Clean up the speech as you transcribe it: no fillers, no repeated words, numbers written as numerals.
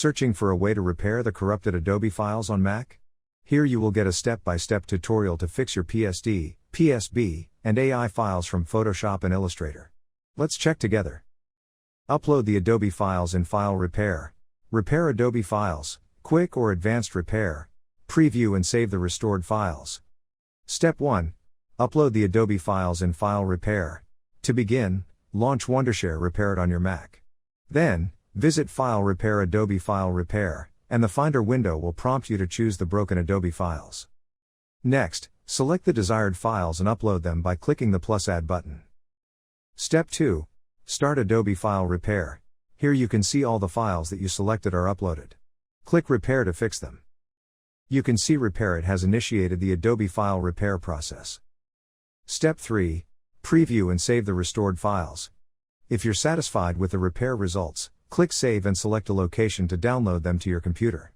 Searching for a way to repair the corrupted Adobe files on Mac? Here you will get a step-by-step tutorial to fix your PSD, PSB, and AI files from Photoshop and Illustrator. Let's check together. Upload the Adobe files in File Repair. Repair Adobe files, Quick or Advanced Repair. Preview and save the restored files. Step 1. Upload the Adobe files in File Repair. To begin, launch Wondershare Repairit on your Mac. Then, visit File Repair Adobe File Repair, and the Finder window will prompt you to choose the broken Adobe files. Next, select the desired files and upload them by clicking the +Add button. Step 2. Start Adobe File Repair. Here you can see all the files that you selected are uploaded. Click Repair to fix them. You can see Repairit has initiated the Adobe File Repair process. Step 3. Preview and save the restored files. If you're satisfied with the repair results, click Save and select a location to download them to your computer.